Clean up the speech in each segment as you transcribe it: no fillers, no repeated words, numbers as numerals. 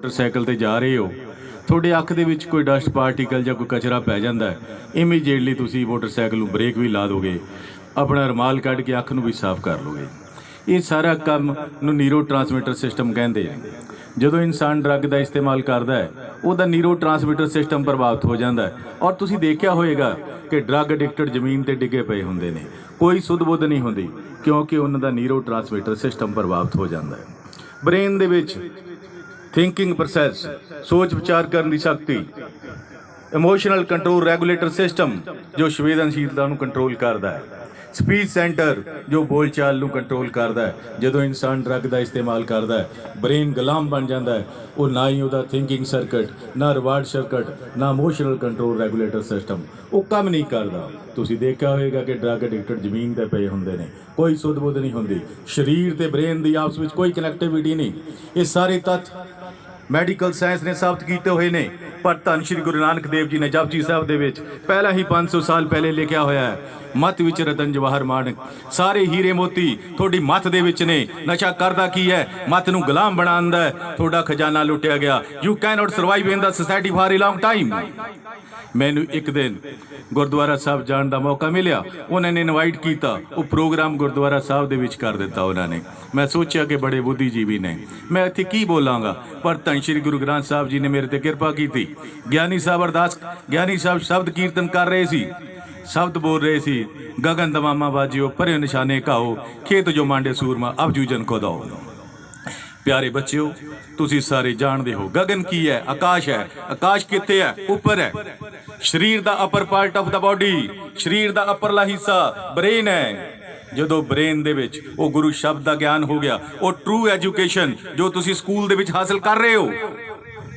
Motorcycle ते जा रहे हो, ਤੁਹਾਡੇ ਅੱਖ ਦੇ ਵਿੱਚ ਕੋਈ ਡਸਟ ਪਾਰਟੀਕਲ ਜਾਂ ਕੋਈ ਕਚਰਾ ਪੈ ਜਾਂਦਾ ਹੈ, ਇਮੀਡੀਏਟਲੀ ਤੁਸੀਂ ਮੋਟਰਸਾਈਕਲ ਨੂੰ ਬ੍ਰੇਕ ਵੀ ਲਾ ਦੋਗੇ, ਆਪਣਾ ਰੁਮਾਲ ਕੱਢ ਕੇ ਅੱਖ ਨੂੰ ਵੀ ਸਾਫ਼ ਕਰ ਲੋਗੇ। ਇਹ ਸਾਰਾ ਕੰਮ ਨੂੰ ਨਿਊਰੋ ਟਰਾਂਸਮਿਟਰ ਸਿਸਟਮ ਕਹਿੰਦੇ ਆ। ਜਦੋਂ ਇਨਸਾਨ ਡਰੱਗ ਦਾ ਇਸਤੇਮਾਲ ਕਰਦਾ ਹੈ, ਉਹਦਾ ਨਿਊਰੋ ਟਰਾਂਸਮਿਟਰ ਸਿਸਟਮ ਪ੍ਰਭਾਵਿਤ ਹੋ ਜਾਂਦਾ ਹੈ। ਔਰ ਤੁਸੀਂ ਦੇਖਿਆ ਹੋਏਗਾ ਕਿ ਡਰੱਗ ਐਡਿਕਟਡ ਜ਼ਮੀਨ 'ਤੇ ਡਿੱਗੇ ਪਏ ਹੁੰਦੇ ਨੇ, ਕੋਈ ਸੁੱਧ ਬੁੱਧ ਨਹੀਂ ਹੁੰਦੀ, ਕਿਉਂਕਿ ਉਹਨਾਂ ਦਾ ਨਿਊਰੋ ਟਰਾਂਸਮਿਟਰ ਸਿਸਟਮ ਪ੍ਰਭਾਵਿਤ ਹੋ ਜਾਂਦਾ ਹੈ। ਬ੍ਰੇਨ ਦੇ ਵਿੱਚ ਥਿੰਕਿੰਗ ਪ੍ਰੋਸੈਸ, ਸੋਚ ਵਿਚਾਰ ਕਰਨ ਦੀ ਸ਼ਕਤੀ, ਇਮੋਸ਼ਨਲ ਕੰਟਰੋਲ ਰੈਗੂਲੇਟਰ ਸਿਸਟਮ ਜੋ ਸੰਵੇਦਨਸ਼ੀਲਤਾ ਨੂੰ ਕੰਟਰੋਲ ਕਰਦਾ ਹੈ, ਸਪੀਚ ਸੈਂਟਰ ਜੋ ਬੋਲਚਾਲ ਨੂੰ ਕੰਟਰੋਲ ਕਰਦਾ ਹੈ। ਜਦੋਂ ਇਨਸਾਨ ਡਰੱਗ ਦਾ ਇਸਤੇਮਾਲ ਕਰਦਾ ਹੈ, ਬ੍ਰੇਨ ਗੁਲਾਮ ਬਣ ਜਾਂਦਾ ਹੈ। ਉਹ ਨਾ ਹੀ ਉਹਦਾ ਥਿੰਕਿੰਗ ਸਰਕਟ, ਨਾ ਰਿਵਾਰਡ ਸਰਕਟ, ਨਾ ਇਮੋਸ਼ਨਲ ਕੰਟਰੋਲ ਰੈਗੂਲੇਟਰ ਸਿਸਟਮ ਉਹ ਕੰਮ ਨਹੀਂ ਕਰਦਾ। ਤੁਸੀਂ ਦੇਖਿਆ ਹੋਵੇਗਾ ਕਿ ਡਰੱਗ ਐਡਿਕਟਡ ਜ਼ਮੀਨ 'ਤੇ ਪਏ ਹੁੰਦੇ ਨੇ, ਕੋਈ ਸੁੱਧ ਬੁੱਧ ਨਹੀਂ ਹੁੰਦੀ, ਸਰੀਰ ਤੇ ਬ੍ਰੇਨ ਦੀ ਆਪਸ ਵਿੱਚ ਕੋਈ ਕਨੈਕਟੀਵਿਟੀ ਨਹੀਂ। ਇਹ ਸਾਰੇ ਤੱਥ ਮੈਡੀਕਲ ਸਾਇੰਸ ਨੇ ਸਾਬਤ ਕੀਤੇ ਹੋਏ ਨੇ। ਪਰ ਧੰਨ ਸ਼੍ਰੀ ਗੁਰੂ ਨਾਨਕ ਦੇਵ ਜੀ ਨੇ ਜਪਜੀ ਸਾਹਿਬ ਦੇ ਵਿੱਚ ਪਹਿਲਾਂ ਹੀ 500 ਸਾਲ ਪਹਿਲੇ ਲਿਖਿਆ ਹੋਇਆ ਹੈ, ਮੱਤ ਵਿੱਚ ਰਤਨ ਜਵਾਹਰ ਮਾਣਕ, ਸਾਰੇ ਹੀਰੇ ਮੋਤੀ ਤੁਹਾਡੀ ਮੱਤ ਦੇ ਵਿੱਚ ਨੇ। ਨਸ਼ਾ ਕਰਦਾ ਕੀ ਹੈ? ਮੱਤ ਨੂੰ ਗੁਲਾਮ ਬਣਾਉਂਦਾ ਹੈ। ਤੁਹਾਡਾ ਖਜ਼ਾਨਾ ਲੁੱਟਿਆ ਗਿਆ। You cannot survive in the society for a long time. ਮੈਨੂੰ ਇੱਕ ਦਿਨ ਗੁਰਦੁਆਰਾ ਸਾਹਿਬ ਜਾਣ ਦਾ ਮੌਕਾ ਮਿਲਿਆ, ਉਹਨਾਂ ਨੇ ਇਨਵਾਈਟ ਕੀਤਾ, ਉਹ ਪ੍ਰੋਗਰਾਮ ਗੁਰਦੁਆਰਾ ਸਾਹਿਬ ਦੇ ਵਿੱਚ ਕਰ ਦਿੱਤਾ ਉਹਨਾਂ ਨੇ। ਮੈਂ ਸੋਚਿਆ ਕਿ ਬੜੇ ਬੁੱਧੀਜੀਵੀ ਨੇ, ਮੈਂ ਇੱਥੇ ਕੀ ਬੋਲਾਂਗਾ, ਪਰ ਧੰਨ ਸ਼੍ਰੀ ਗੁਰੂ ਗ੍ਰੰਥ ਸਾਹਿਬ ਜੀ ਨੇ ਮੇਰੇ ਤੇ ਕਿਰਪਾ ਕੀਤੀ। ਗਿਆਨੀ ਸਾਹਿਬ ਅਰਦਾਸ, ਗਿਆਨੀ ਸਾਹਿਬ ਸ਼ਬਦ ਕੀਰਤਨ ਕਰ ਰਹੇ ਸੀ, ਸ਼ਬਦ ਬੋਲ ਰਹੇ ਸੀ, ਗगन दमामा बाजियो परे निशाने काओ, खेत जो मांडे सूरमा अब जूजन को दो। प्यारे बच्चों, तुसी सारे जानते हो गगन की है, आकाश है। आकाश कित्थे है? ऊपर है। शरीर दा upper part of the body, शरीर दा अपरला हिस्सा ब्रेन है। ਜਦੋਂ ਬ੍ਰੇਨ ਦੇ ਵਿੱਚ ਉਹ ਗੁਰੂ ਸ਼ਬਦ ਦਾ ਗਿਆਨ ਹੋ ਗਿਆ, ਉਹ ਟਰੂ ਐਜੂਕੇਸ਼ਨ ਜੋ ਤੁਸੀਂ ਸਕੂਲ ਦੇ ਵਿੱਚ ਹਾਸਲ ਕਰ ਰਹੇ ਹੋ,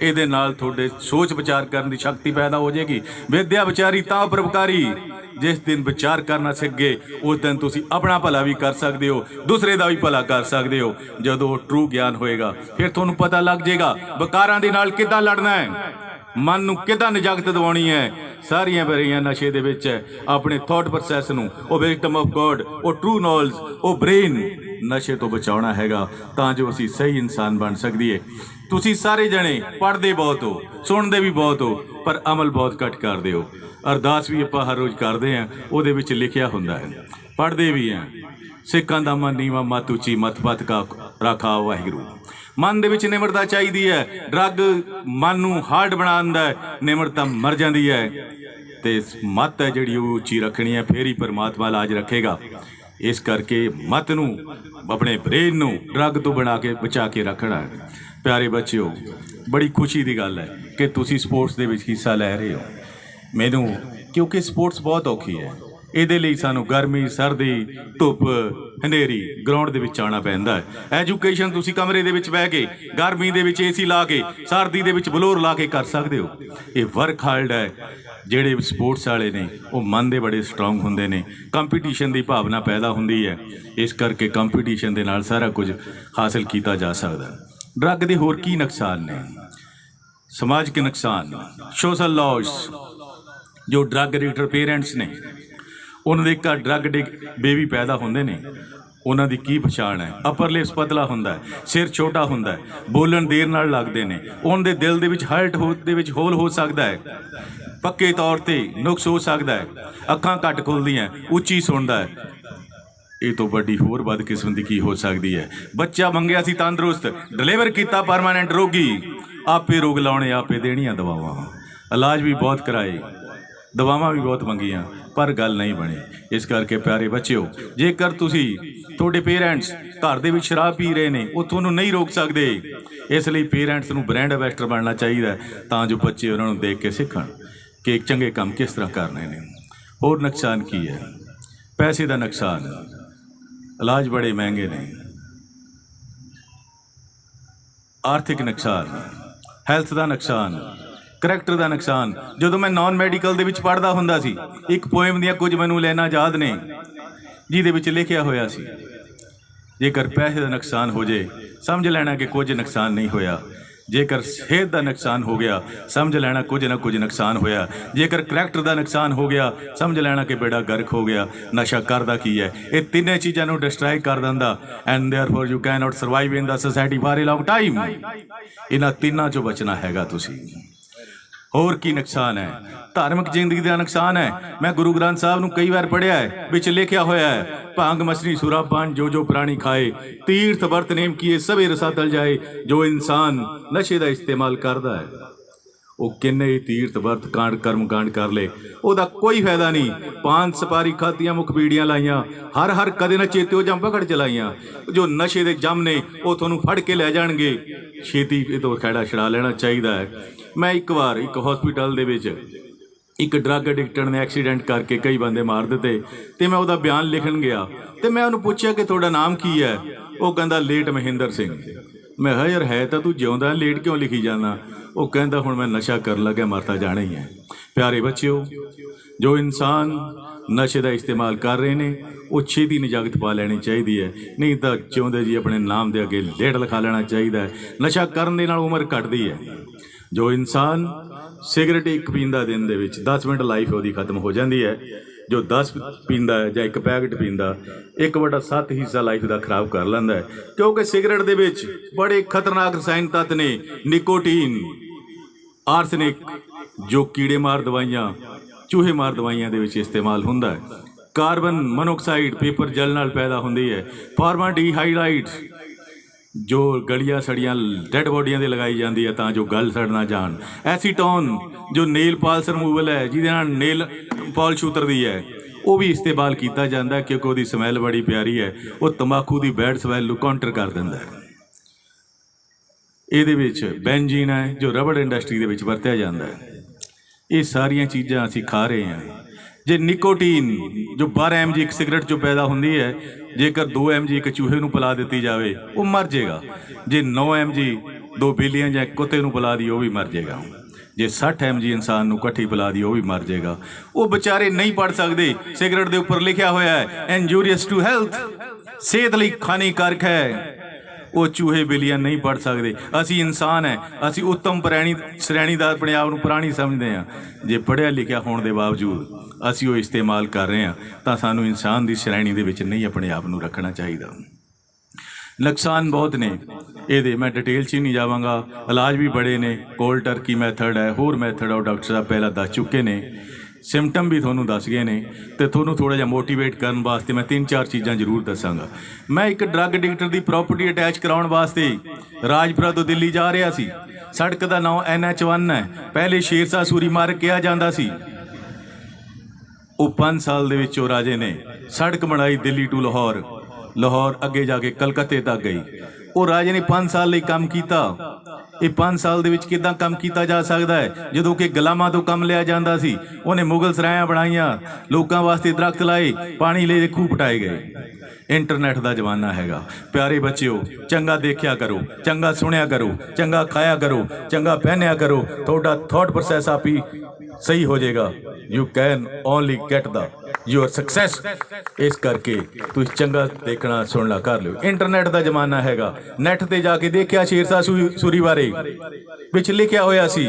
ਇਹਦੇ ਨਾਲ ਤੁਹਾਡੇ ਸੋਚ ਵਿਚਾਰ ਕਰਨ ਦੀ ਸ਼ਕਤੀ ਪੈਦਾ ਹੋ ਜਾਏਗੀ। ਵਿਦਿਆ ਵਿਚਾਰੀ ਤਾਂ ਪਰਉਪਕਾਰੀ। ਜਿਸ ਦਿਨ ਵਿਚਾਰ ਕਰਨਾ ਸਿੱਖ ਗਏ, ਉਸ ਦਿਨ ਤੁਸੀਂ ਆਪਣਾ ਭਲਾ ਵੀ ਕਰ ਸਕਦੇ ਹੋ, ਦੂਸਰੇ ਦਾ ਵੀ ਭਲਾ ਕਰ ਸਕਦੇ ਹੋ। ਜਦੋਂ ਟਰੂ ਗਿਆਨ ਹੋਏਗਾ, ਫਿਰ ਤੁਹਾਨੂੰ ਪਤਾ ਲੱਗ ਜਾਏਗਾ ਵਿਕਾਰਾਂ ਦੇ ਨਾਲ ਕਿੱਦਾਂ ਲੜਨਾ ਹੈ, ਮਨ ਨੂੰ ਕਿੱਦਾਂ ਨਿਜਾਕਤ ਦਿਵਾਉਣੀ ਹੈ। ਸਾਰੀਆਂ ਬਰੀਆਂ ਨਸ਼ੇ ਦੇ ਵਿੱਚ ਹੈ। ਆਪਣੇ ਥਾਟ ਪ੍ਰੋਸੈਸ ਨੂੰ, ਉਹ ਵਿਕਟਮ ਆਫ ਗੋਡ, ਉਹ ਟਰੂ ਨੌਲੇਜ, ਉਹ ਬ੍ਰੇਨ ਨਸ਼ੇ ਤੋਂ ਬਚਾਉਣਾ ਹੈਗਾ, ਤਾਂ ਜੋ ਅਸੀਂ ਸਹੀ ਇਨਸਾਨ ਬਣ ਸਕੀਏ। ਤੁਸੀਂ ਸਾਰੇ ਜਣੇ ਪੜ੍ਹਦੇ ਬਹੁਤ ਹੋ, ਸੁਣਦੇ ਵੀ ਬਹੁਤ ਹੋ, ਪਰ ਅਮਲ ਬਹੁਤ ਘੱਟ ਕਰਦੇ ਹੋ। ਅਰਦਾਸ ਵੀ ਆਪਾਂ ਹਰ ਰੋਜ਼ ਕਰਦੇ ਹਾਂ, ਉਹਦੇ ਵਿੱਚ ਲਿਖਿਆ ਹੁੰਦਾ ਹੈ, ਪੜ੍ਹਦੇ ਵੀ ਹਾਂ, ਸਿੱਖਾਂ ਦਾ ਮਨ ਨੀਵਾਂ ਮਤ ਉੱਚੀ, ਮਤ ਪਤ ਕਾ ਰਾਖਾ ਵਾਹਿਗੁਰੂ। ਮਨ ਦੇ ਵਿੱਚ ਨਿਮਰਤਾ ਚਾਹੀਦੀ ਹੈ। ਡਰੱਗ ਮਨ ਨੂੰ ਹਾਰਡ ਬਣਾ ਦਿੰਦਾ ਹੈ, ਨਿਮਰਤਾ ਮਰ ਜਾਂਦੀ ਹੈ। ਤੇ ਮਤ ਹੈ ਜਿਹੜੀ ਉਹ ਉੱਚੀ ਰੱਖਣੀ ਹੈ, ਫੇਰ ਹੀ ਪਰਮਾਤਮਾ ਲਾਜ ਰੱਖੇਗਾ। ਇਸ ਕਰਕੇ ਮਤ ਨੂੰ, ਆਪਣੇ ਬ੍ਰੇਨ ਨੂੰ ਡਰੱਗ ਤੋਂ ਬਣਾ ਕੇ ਬਚਾ ਕੇ ਰੱਖਣਾ ਹੈ। ਪਿਆਰੇ ਬੱਚਿਓ, ਬੜੀ ਖੁਸ਼ੀ ਦੀ ਗੱਲ ਹੈ ਕਿ ਤੁਸੀਂ ਸਪੋਰਟਸ ਦੇ ਵਿੱਚ ਹਿੱਸਾ ਲੈ ਰਹੇ ਹੋ। ਮੈਨੂੰ ਕਿਉਂਕਿ ਸਪੋਰਟਸ ਬਹੁਤ ਔਖੀ ਹੈ, ਇਹਦੇ ਲਈ ਸਾਨੂੰ ਗਰਮੀ, ਸਰਦੀ, ਧੁੱਪ, ਹਨੇਰੀ ਗਰਾਊਂਡ ਦੇ ਵਿੱਚ ਆਉਣਾ ਪੈਂਦਾ ਹੈ। ਐਜੂਕੇਸ਼ਨ ਤੁਸੀਂ ਕਮਰੇ ਦੇ ਵਿੱਚ ਬਹਿ ਕੇ, ਗਰਮੀ ਦੇ ਵਿੱਚ ਏਸੀ ਲਾ ਕੇ, ਸਰਦੀ ਦੇ ਵਿੱਚ ਬਲੋਰ ਲਾ ਕੇ ਕਰ ਸਕਦੇ ਹੋ। ਇਹ ਵਰਕ ਹਾਰਡ ਹੈ। ਜਿਹੜੇ ਸਪੋਰਟਸ ਵਾਲੇ ਨੇ ਉਹ ਮਨ ਦੇ ਬੜੇ ਸਟਰੋਂਗ ਹੁੰਦੇ ਨੇ, ਕੰਪੀਟੀਸ਼ਨ ਦੀ ਭਾਵਨਾ ਪੈਦਾ ਹੁੰਦੀ ਹੈ। ਇਸ ਕਰਕੇ ਕੰਪੀਟੀਸ਼ਨ ਦੇ ਨਾਲ ਸਾਰਾ ਕੁਝ ਹਾਸਲ ਕੀਤਾ ਜਾ ਸਕਦਾ। ਡਰੱਗ ਦੇ ਹੋਰ ਕੀ ਨੁਕਸਾਨ ਨੇ? ਸਮਾਜਿਕ ਨੁਕਸਾਨ, ਸੋਸ਼ਲ ਲਾਸ। ਜੋ ਡਰੱਗ ਐਡਿਕਟਡ ਪੇਰੈਂਟਸ ਨੇ, ਉਹਨਾਂ ਦੇ ਘਰ ਡਰੱਗ ਬੇਬੀ ਪੈਦਾ ਹੁੰਦੇ ਨੇ, ਉਹਨਾਂ ਦੀ ਕੀ ਪਛਾਣ ਹੈ? ਅਪਰ ਲਿਪਸ ਪਤਲਾ ਹੁੰਦਾ ਹੈ, ਸਿਰ ਛੋਟਾ ਹੁੰਦਾ ਹੈ, ਬੋਲਣ ਦੇਰ ਨਾਲ ਲੱਗਦੇ ਨੇ, ਉਹਨਾਂ ਦੇ ਦਿਲ ਦੇ ਵਿੱਚ ਹਾਰਟ ਦੇ ਵਿੱਚ ਹੋਲ ਹੋ ਸਕਦਾ ਹੈ, ਪੱਕੇ ਤੌਰ ਤੇ ਨੁਕਸ ਹੋ ਸਕਦਾ ਹੈ, ਅੱਖਾਂ ਘੱਟ ਖੁੱਲ੍ਹਦੀਆਂ, ਉੱਚੀ ਸੁਣਦਾ ਹੈ। ਇਹ ਤੋਂ ਵੱਡੀ ਹੋਰ ਬਦਕਿਸਮਤੀ ਕੀ ਹੋ ਸਕਦੀ ਹੈ? ਬੱਚਾ ਮੰਗਿਆ ਸੀ ਤੰਦਰੁਸਤ, ਡਿਲੀਵਰ ਕੀਤਾ ਪਰਮਾਨੈਂਟ ਰੋਗੀ। ਆਪੇ ਰੋਗ ਲਾਉਣੇ, ਆਪੇ ਦੇਣੀਆਂ ਦਵਾਵਾਂ। ਇਲਾਜ ਵੀ ਬਹੁਤ ਕਰਾਏ, ਦਵਾਵਾਂ ਵੀ ਬਹੁਤ ਮੰਗੀਆਂ, ਪਰ ਗੱਲ ਨਹੀਂ ਬਣੀ। ਇਸ ਕਰਕੇ ਪਿਆਰੇ ਬੱਚਿਓ, ਜੇਕਰ ਤੁਹਾਡੇ ਪੇਰੈਂਟਸ ਘਰ ਦੇ ਵਿੱਚ ਸ਼ਰਾਬ ਪੀ ਰਹੇ ਨੇ, ਉਹ ਤੁਹਾਨੂੰ ਨਹੀਂ ਰੋਕ ਸਕਦੇ। ਇਸ ਲਈ ਪੇਰੈਂਟਸ ਨੂੰ ਬ੍ਰਾਂਡ ਐਂਬੈਸਡਰ ਬਣਨਾ ਚਾਹੀਦਾ, ਤਾਂ ਜੋ ਬੱਚੇ ਉਹਨਾਂ ਨੂੰ ਦੇਖ ਕੇ ਸਿੱਖਣ ਕਿ ਚੰਗੇ ਕੰਮ ਕਿਸ ਤਰ੍ਹਾਂ ਕਰਨੇ ਨੇ। ਹੋਰ ਨੁਕਸਾਨ ਕੀ ਹੈ? ਪੈਸੇ ਦਾ ਨੁਕਸਾਨ, ਇਲਾਜ ਬੜੇ ਮਹਿੰਗੇ ਨੇ। ਆਰਥਿਕ ਨੁਕਸਾਨ, ਹੈਲਥ ਦਾ ਨੁਕਸਾਨ, ਕਰੈਕਟਰ ਦਾ ਨੁਕਸਾਨ। ਜਦੋਂ ਮੈਂ ਨਾਨ ਮੈਡੀਕਲ ਦੇ ਵਿੱਚ ਪੜ੍ਹਦਾ ਹੁੰਦਾ ਸੀ, ਇੱਕ ਪੋਇਮ ਦੀਆਂ ਕੁਝ ਮੈਨੂੰ ਲਾਈਨਾਂ ਯਾਦ ਨੇ, ਜਿਹਦੇ ਵਿੱਚ ਲਿਖਿਆ ਹੋਇਆ ਸੀ, ਜੇਕਰ ਪੈਸੇ ਦਾ ਨੁਕਸਾਨ ਹੋ ਜੇ, ਸਮਝ ਲੈਣਾ ਕਿ ਕੁਝ ਨੁਕਸਾਨ ਨਹੀਂ ਹੋਇਆ। जेकर सेहत का नुकसान हो गया समझ लेना कुछ ना कुछ नुकसान होया, जेकर करैक्टर का नुकसान हो गया समझ लेना कि बेड़ा गर्क हो गया। नशा करदा की है, ये तिन्ने चीज़ों को डिस्ट्रॉय कर दिंदा and therefore you can not survive in the society for a long time. इन्हां तिन्नां चों बचना हैगा तुसीं। होर की नुकसान है? धार्मिक जिंदगी का नुकसान है। मैं गुरु ग्रंथ साहब नूं कई बार पढ़िया है, विच लिखिया होया है भांग मछली सुरापान जो जो प्राणी खाए, तीर्थ वर्त नेम किए सभी रसा तल जाए। जो इंसान नशे का इस्तेमाल करता है वो किन्ने ही तीर्थ वर्त कांड कर्म कांड कर ले, ਉਹਦਾ कोई फायदा नहीं। पान सपारी खातियां मुख बीड़ियां लाइयां, हर हर कदे न चेते जां पकड़ चलाइयां। जो नशे के जम ने वो तुहानूं फड़ के लै जाणगे, छेती ये तो खैड़ा छड़ा लेना चाहिए है। मैं एक बार एक हॉस्पिटल दे विच एक ड्रग एडिक्टर ने एक्सीडेंट करके कई बंदे मार दिते ते मैं उसदा बयान लिखन गया ते मैं उन्होंने पूछा कि तुहाडा नाम की है? वो कहंदा लेट महेंद्र सिंह। मैं कहा यार है तो तू जिउंदा, लेट क्यों लिखी जाना? वो कहंदा हुण मैं नशा कर लग्या, मरता जाना ही है। प्यारे बच्चों, जो इंसान नशे का इस्तेमाल कर रहे हैं वो छेती निजागत पा लैनी चाहिए है, नहीं तो जिउंदे जी अपने नाम के अगे लेट लिखा लेना चाहिए है। नशा करन दे नाल उम्र घटदी है। जो इंसान सिगरेट एक पींदा दिन दे विच 10 मिनट लाइफ वो खत्म हो जाती है। जो 10 पींदा है या एक पैकेट पींदा 1/7 हिस्सा लाइफ का खराब कर लेंदा है, क्योंकि सिगरेट दे विच बड़े खतरनाक रसायन तत्त ने। निकोटीन, आर्सनिक जो कीड़े मार दवाइयां, चूहे मार दवाइयां दे विच इस्तेमाल हुंदा है। कार्बन मोनोऑक्साइड पेपर जल नाल पैदा हुंदी है। फॉर्माल्डिहाइड जो गलियां सड़ियां डैड बॉडियां दे लगाई जाती है तां जो गल सड़ ना जान। एसीटोन जो नेल पॉलिश रिमूवल है जिहदे नाल नेल पॉलिश उतरदी है, वो भी इस्तेमाल किया जाता है क्योंकि उसकी समैल बड़ी प्यारी है। वो तंबाकू की बैड समैल नूं काउंटर कर दिंदा है। ਇਹਦੇ ਵਿੱਚ बेंजीन है जो रबड़ इंडस्ट्री ਦੇ ਵਿੱਚ ਵਰਤਿਆ ਜਾਂਦਾ है। ये सारियां चीज़ां असीं खा रहे हैं। जे निकोटीन जो 12 mg एक सिगरेट चो पैदा होंदी है, जेकर 2 mg एक चूहे नूं पिला दित्ती जाए वो मर जाएगा। जे 9 mg 2 बिल्लियां या एक कुत्ते नूं पिला दी वो भी मर जाएगा। जे 60 mg इंसान नूं इकट्ठी पिला दी वो भी मर जाएगा। वो बेचारे नहीं पढ़ सकते। सिगरेट के उपर लिखा होया है इंजूरियस टू हैल्थ, सेहत लई हानिकारक है। वो चूहे बिल्लियां नहीं पढ़ सकते। असी इंसान है, असी उत्तम श्रेणी का अपने आप को प्राणी समझते हैं। जे पढ़िया लिखिया होने के बावजूद असी वो इस्तेमाल कर रहे हैं तो सानू इंसान की श्रेणी के विच नहीं अपने आप को रखना चाहिए। नुकसान बहुत ने ये, मैं डिटेल च नहीं जावांगा। इलाज भी बड़े ने, कोल्ड टर्की मैथड है, होर मैथड है, डॉक्टर साहब पहला दस चुके ने। सिम्पटम भी थोनों दस गए ने तो थोनों थोड़ा जिहा मोटीवेट करने वास्ते मैं 3-4 चीज़ां जरूर दसांगा। मैं एक ड्रग एडिक्टर की प्रॉपर्टी अटैच कराउण वास्ते राजपुरा तो दिल्ली जा रहा सी। सड़क का नाम NH1 है। पहले शेरशाह सूरी मार्ग कहा जाता सी। वो 5 साल दे विच राजे ने सड़क बनाई दिल्ली टू लाहौर, लाहौर अगे जाके कलकत्ते तक गई। वो राजे ने 5 साल लई काम किया। ये 5 साल दे विच किदां काम किया जा सकता है जदों कि गुलामां तो काम लिया जाता सी। उन्हें मुगल सरायां बनाईयां, लोगों वास्ते दरख्त लाए, पानी ले खूह पटाए गए। इंटरनेट का जमाना हैगा। प्यारे बच्चों, चंगा देखिया करो, चंगा सुनिया करो, चंगा खाया करो, चंगा पहनिया करो, थोड़ा थॉट प्रोसैस आप ही सही हो जाएगा। You can only get the your success. इस करके तुम चंगा देखना सुनना कर लो। इंटरनेट का जमाना हैगा। नैट ते जाके देखिया शेरशाह सूरी बारे विच लिखिया होया सी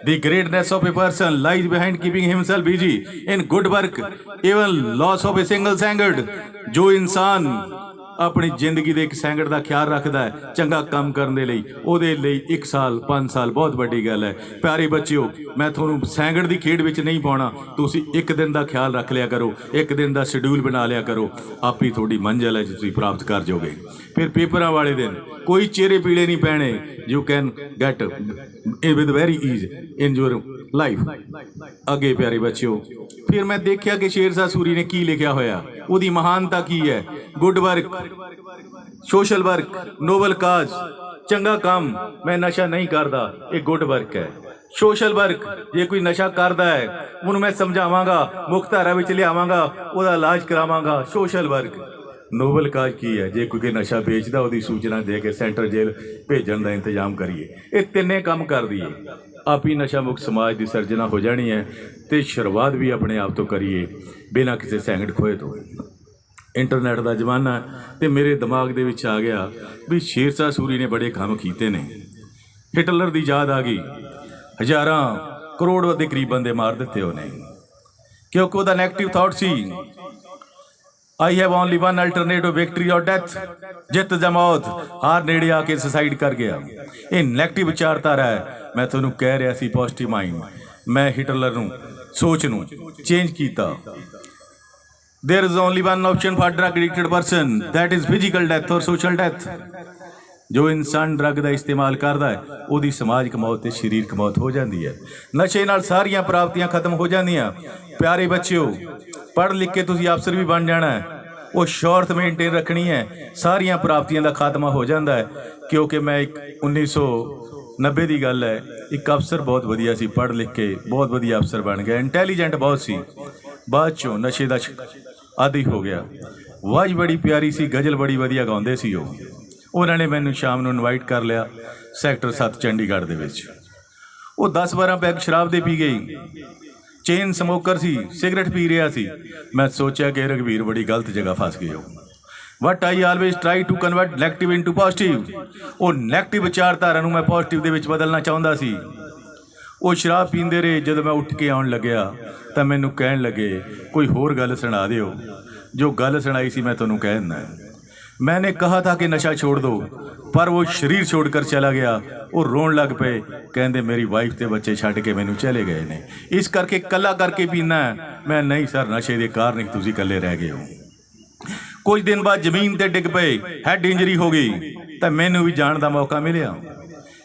The greatness of a person lies behind keeping himself busy in good work, even loss of a single second। जो इंसान अपनी जिंदगी के एक सैकंड का ख्याल रखता है चंगा काम करने लई, ਉਹਦੇ ਲਈ 1 साल 5 साल बहुत बड़ी गल है। प्यारे बच्चों, मैं थोनों सैकंड की खेड विच नहीं पाउणा। तुसीं 1 दिन का ख्याल रख लिया करो, 1 दिन का शेड्यूल बना लिया करो, आप ही थोड़ी मंजिल है जो तुसीं प्राप्त कर जाओगे। फिर पेपरां वाले दिन कोई चेहरे पीड़े नहीं पैने। You can get with very ease in your life. अगे प्यारे बच्चों, फिर मैं देखा कि शेरशाह सूरी ने की लिखा होया, उसकी महानता की है। Good work, social work, noble cause, चंगा काम। मैं नशा नहीं करता, ये गुड वर्क है। सोशल वर्क, जे कोई नशा करता है उन्होंने मैं समझावांगा, मुख्य धारा में लियावांगा, उसका इलाज करावांगा। Social work. नोबल काज की है, जे कोई नशा बेचता उसकी सूचना दे के सेंटर जेल भेजन का इंतजाम करिए। ये तिन्ने काम कर दिए, आप ही नशा मुक्त समाज की सर्जना हो जानी है। तो शुरुआत भी अपने आप तो करिए बिना किसी सैकंड खोए तो। इंटरनेट का जमाना तो मेरे दिमाग के आ गया भी शेरशाह सूरी ने बड़े काम किए ने। ਹਿਟਲਰ ਦੀ ਯਾਦ ਆ ਗਈ। ਹਜ਼ਾਰਾਂ ਕਰੋੜ ਦੇ ਕਰੀਬ ਬੰਦੇ ਮਾਰ ਦਿੱਤੇ ਉਹਨੇ, ਕਿਉਂਕਿ ਉਹਦਾ negative thought C, I have only one alternative, victory ਔਰ ਡੈਥ, ਜਿੱਤ ਜਾਂ ਮੌਤ। ਹਾਰ ਨੇੜੇ ਆ ਕੇ ਸੁਸਾਈਡ ਕਰ ਗਿਆ। ਇਹ ਨੈਗੇਟਿਵ ਵਿਚਾਰਧਾਰਾ ਹੈ। ਮੈਂ ਤੁਹਾਨੂੰ ਕਹਿ ਰਿਹਾ ਸੀ ਪੋਜ਼ਿਟਿਵ ਮਾਈਂਡ। ਮੈਂ ਹਿਟਲਰ ਨੂੰ, ਸੋਚ ਨੂੰ ਚੇਂਜ ਕੀਤਾ। There is only one option for drug addicted person, that is physical death or social death। ਜੋ ਇਨਸਾਨ ਡਰੱਗ ਦਾ ਇਸਤੇਮਾਲ ਕਰਦਾ ਹੈ ਉਹਦੀ ਸਮਾਜਿਕ ਮੌਤ ਤੇ ਸਰੀਰਕ ਮੌਤ ਹੋ ਜਾਂਦੀ ਹੈ। ਨਸ਼ੇ ਨਾਲ ਸਾਰੀਆਂ ਪ੍ਰਾਪਤੀਆਂ ਖਤਮ ਹੋ ਜਾਂਦੀਆਂ। ਪਿਆਰੇ ਬੱਚਿਓ, ਪੜ੍ਹ ਲਿਖ ਕੇ ਤੁਸੀਂ ਅਫਸਰ ਵੀ ਬਣ ਜਾਣਾ ਹੈ, ਉਹ ਸ਼ੌਹਰਤ ਮੇਨਟੇਨ ਰੱਖਣੀ ਹੈ, ਸਾਰੀਆਂ ਪ੍ਰਾਪਤੀਆਂ ਦਾ ਖਾਤਮਾ ਹੋ ਜਾਂਦਾ ਹੈ। ਕਿਉਂਕਿ ਮੈਂ ਇੱਕ 1990 ਦੀ ਗੱਲ ਹੈ, ਇੱਕ ਅਫਸਰ ਬਹੁਤ ਵਧੀਆ ਸੀ, ਪੜ੍ਹ ਲਿਖ ਕੇ ਬਹੁਤ ਵਧੀਆ ਅਫਸਰ ਬਣ ਗਿਆ, ਇੰਟੈਲੀਜੈਂਟ ਬਹੁਤ ਸੀ। ਬਾਅਦ 'ਚੋਂ ਨਸ਼ੇ ਦਾ ਆਦੀ ਹੋ ਗਿਆ। ਆਵਾਜ਼ ਬੜੀ ਪਿਆਰੀ ਸੀ, ਗਜ਼ਲ ਬੜੀ ਵਧੀਆ ਗਾਉਂਦੇ ਸੀ ਉਹ। ਉਹਨਾਂ ਨੇ ਮੈਨੂੰ ਸ਼ਾਮ ਨੂੰ ਇਨਵਾਈਟ ਕਰ ਲਿਆ ਸੈਕਟਰ 7 ਚੰਡੀਗੜ੍ਹ ਦੇ ਵਿੱਚ। ਉਹ 10-12 ਪੈਗ ਸ਼ਰਾਬ ਦੇ ਪੀ ਗਈ। ਚੇਨ ਸਮੋਕਰ ਸੀ, ਸਿਗਰਟ ਪੀ ਰਿਹਾ ਸੀ। ਮੈਂ ਸੋਚਿਆ ਕਿ ਰਘਵੀਰ ਬੜੀ ਗਲਤ ਜਗ੍ਹਾ ਫਸ ਗਏ ਹੋ। What I always try to convert negative into positive. ਉਹ ਨੈਗੇਟਿਵ ਵਿਚਾਰਧਾਰਾ ਨੂੰ ਮੈਂ ਪੋਜ਼ਿਟਿਵ ਦੇ ਵਿੱਚ ਬਦਲਣਾ ਚਾਹੁੰਦਾ ਸੀ। ਉਹ ਸ਼ਰਾਬ ਪੀਂਦੇ ਰਹੇ। ਜਦੋਂ ਮੈਂ ਉੱਠ ਕੇ ਆਉਣ ਲੱਗਿਆ ਤਾਂ ਮੈਨੂੰ ਕਹਿਣ ਲੱਗੇ ਕੋਈ ਹੋਰ ਗੱਲ ਸੁਣਾ ਦਿਓ। ਜੋ ਗੱਲ ਸੁਣਾਈ ਸੀ मैं ਤੁਹਾਨੂੰ ਕਹਿ ਦਿੰਦਾ। मैंने कहा था कि नशा छोड़ दो, पर वो शरीर छोड़कर चला गया। वो रोन लग पे, कहते मेरी वाइफ ते बच्चे छड्ड के मैनू चले गए ने, इस करके कला करके पीना है। मैं नहीं सर, नशे के कारण ही तुसीं कल्ले रह गए हो। कुछ दिन बाद जमीन ते डिग पे, हैड इंजरी हो गई, तो मैनू भी जाण दा मौका मिलिया।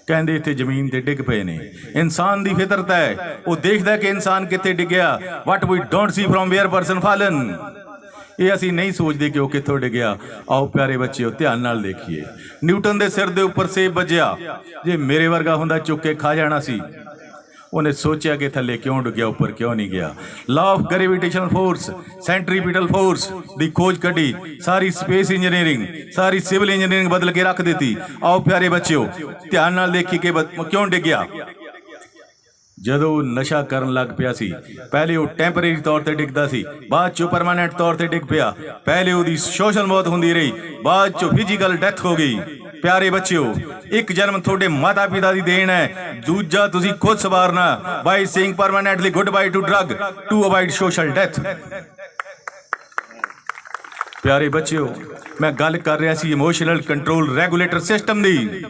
कहते इत्थे जमीन ते डिग पे ने। इंसान की फितरत है, वो देखता कि इंसान कित्थे डिग्या। What we don't see from where person fallen. ਇਹ ਅਸੀਂ ਨਹੀਂ ਸੋਚਦੇ ਕਿ ਉਹ ਕਿੱਥੋਂ ਡਿੱਗਿਆ। ਆਓ ਪਿਆਰੇ ਬੱਚਿਓ ਧਿਆਨ ਨਾਲ ਦੇਖੀਏ। ਨਿਊਟਨ ਦੇ ਸਿਰ ਦੇ ਉੱਪਰ ਸੇਬ ਵੱਜਿਆ, ਜੇ ਮੇਰੇ ਵਰਗਾ ਹੁੰਦਾ ਚੁੱਕ ਕੇ ਖਾ ਜਾਣਾ ਸੀ। ਉਹਨੇ ਸੋਚਿਆ ਕਿ ਥੱਲੇ ਕਿਉਂ ਡਿੱਗਿਆ, ਉੱਪਰ ਕਿਉਂ ਨਹੀਂ ਗਿਆ। Law of gravitational force, centripetal force ਦੀ ਖੋਜ ਕੱਢੀ। ਸਾਰੀ ਸਪੇਸ ਇੰਜੀਨੀਅਰਿੰਗ, ਸਾਰੀ ਸਿਵਲ ਇੰਜੀਨੀਅਰਿੰਗ ਬਦਲ ਕੇ ਰੱਖ ਦਿੱਤੀ। ਆਓ ਪਿਆਰੇ ਬੱਚਿਓ ਧਿਆਨ ਨਾਲ ਦੇਖੀ ਕਿ ਕਿਉਂ ਡਿੱਗਿਆ। ਜਦੋਂ ਨਸ਼ਾ ਕਰਨ ਲੱਗ ਪਿਆ ਸੀ, ਪਹਿਲੇ ਉਹ ਟੈਂਪਰੇਰੀ ਤੌਰ ਤੇ ਡਿੱਗਦਾ ਸੀ, ਬਾਅਦ 'ਚੋਂ ਪਰਮਾਨੈਂਟ ਤੌਰ ਤੇ ਡਿੱਗ ਪਿਆ। ਪਹਿਲੇ ਉਹਦੀ ਸੋਸ਼ਲ ਮੌਤ ਹੁੰਦੀ ਰਹੀ, ਬਾਅਦ 'ਚੋਂ ਫਿਜ਼ੀਕਲ ਡੈਥ ਹੋ ਗਈ। ਪਿਆਰੇ ਬੱਚਿਓ, ਇੱਕ ਜਨਮ ਤੁਹਾਡੇ ਮਾਤਾ ਪਿਤਾ ਦੀ ਦੇਣ ਹੈ, ਦੂਜਾ ਤੁਸੀਂ ਖੁਦ ਸਵਾਰਨਾ। By saying permanently goodbye to drug to avoid social death. ਪਿਆਰੇ ਬੱਚਿਓ, ਮੈਂ ਗੱਲ ਕਰ ਰਿਹਾ ਸੀ ਇਮੋਸ਼ਨਲ ਕੰਟਰੋਲ ਰੈਗੂਲੇਟਰ ਸਿਸਟਮ ਦੀ।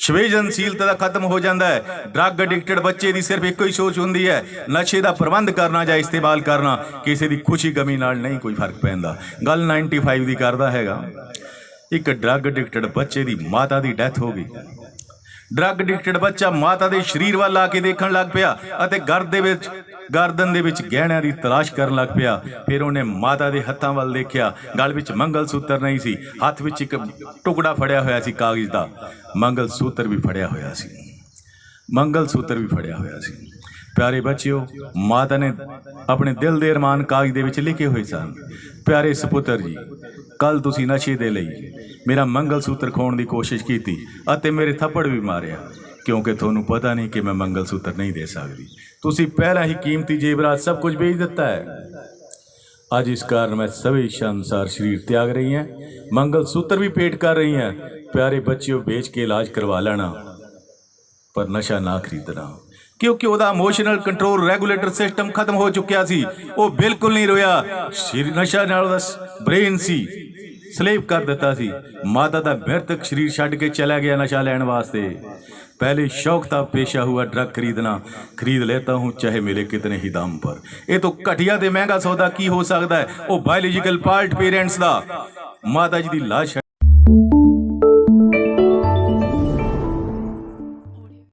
ਸੰਵੇਦਨਸ਼ੀਲਤਾ ਦਾ ਖਤਮ ਹੋ ਜਾਂਦਾ ਹੈ। ਡਰੱਗ ਐਡਿਕਟਡ ਬੱਚੇ ਦੀ ਸਿਰਫ ਇੱਕੋ ਹੀ ਸੋਚ ਹੁੰਦੀ ਹੈ, ਨਸ਼ੇ ਦਾ ਪ੍ਰਬੰਧ ਕਰਨਾ ਜਾਂ ਇਸਤੇਮਾਲ ਕਰਨਾ। ਕਿਸੇ ਦੀ ਖੁਸ਼ੀ ਗਮੀ ਨਾਲ ਨਹੀਂ ਕੋਈ ਫਰਕ ਪੈਂਦਾ। ਗੱਲ 95 ਦੀ ਕਰਦਾ ਹੈਗਾ। ਇੱਕ ਡਰੱਗ ਐਡਿਕਟਡ ਬੱਚੇ ਦੀ ਮਾਤਾ ਦੀ ਡੈਥ ਹੋ ਗਈ। ਡਰੱਗ ਐਡਿਕਟਡ ਬੱਚਾ ਮਾਤਾ ਦੇ ਸਰੀਰ ਵੱਲ ਆ ਕੇ ਦੇਖਣ ਲੱਗ ਪਿਆ ਅਤੇ ਗਰਦਨ ਦੇ ਵਿੱਚ ਗਹਿਣਿਆਂ ਦੀ ਤਲਾਸ਼ ਕਰਨ ਲੱਗ ਪਿਆ। ਫਿਰ ਉਹਨੇ ਮਾਤਾ ਦੇ ਹੱਥਾਂ ਵੱਲ ਦੇਖਿਆ, ਗਲ ਵਿੱਚ ਮੰਗਲ ਸੂਤਰ ਨਹੀਂ ਸੀ, ਹੱਥ ਵਿੱਚ ਇੱਕ ਟੁਕੜਾ ਫੜਿਆ ਹੋਇਆ ਸੀ ਕਾਗਜ਼ ਦਾ। ਮੰਗਲ ਸੂਤਰ ਵੀ ਫੜਿਆ ਹੋਇਆ ਸੀ, ਮੰਗਲ ਸੂਤਰ ਵੀ ਫੜਿਆ ਹੋਇਆ ਸੀ। ਪਿਆਰੇ ਬੱਚਿਓ, ਮਾਤਾ ਨੇ ਆਪਣੇ ਦਿਲ ਦੇ ਅਰਮਾਨ ਕਾਗਜ਼ ਦੇ ਵਿੱਚ ਲਿਖੇ ਹੋਏ ਸਨ। ਪਿਆਰੇ ਸਪੁੱਤਰ ਜੀ, ਕੱਲ ਤੁਸੀਂ ਨਸ਼ੇ ਦੇ ਲਈ ਮੇਰਾ ਮੰਗਲ ਸੂਤਰ ਖੋਣ ਦੀ ਕੋਸ਼ਿਸ਼ ਕੀਤੀ ਅਤੇ ਮੇਰੇ ਥੱਪੜ ਵੀ ਮਾਰਿਆ, ਕਿਉਂਕਿ ਤੁਹਾਨੂੰ ਪਤਾ ਨਹੀਂ ਕਿ ਮੈਂ ਮੰਗਲ ਸੂਤਰ ਨਹੀਂ ਦੇ ਸਕਦੀ। ਤੁਸੀਂ ਪਹਿਲਾਂ ਹੀ ਕੀਮਤੀ ਜੇਵਰਾਤ ਸਭ ਕੁਝ ਵੇਚ ਦਿੱਤਾ ਹੈ। ਅੱਜ ਇਸ ਕਾਰਨ ਮੈਂ ਸभी इच्छा अनुसार शरीर त्याग रही हैं, मंगल सूत्र भी पेट कर रही हैं। प्यारे बच्चियों, बेच के इलाज करवा लेना, पर नशा ना खरीदना, क्योंकि ਉਹਦਾ ਇਮੋਸ਼ਨਲ ਕੰਟਰੋਲ ਰੈਗੂਲੇਟਰ ਸਿਸਟਮ ਖਤਮ ਹੋ ਚੁੱਕਿਆ ਸੀ। ਉਹ ਬਿਲਕੁਲ ਨਹੀਂ ਰੋਇਆ। ਨਸ਼ਾ ਨਾਲ ਉਹਦਾ ਬ੍ਰੇਨ ਸੀ ਸਲੇਵ ਕਰ ਦਿੱਤਾ ਸੀ। ਮਾਤਾ ਦਾ ਮ੍ਰਿਤਕ ਸਰੀਰ ਛੱਡ ਕੇ ਚਲਾ ਗਿਆ ਨਸ਼ਾ ਲੈਣ ਵਾਸਤੇ। पहले शौक था, पेशा हुआ ड्रग खरीदना, खरीद लेता हूँ चाहे मिले कितने ही दाम पर। ये तो घटिया ते महंगा सौदा की हो सकता है। वो बायोलॉजिकल पार्ट पेरेंट्स दा, माता जी दी लाश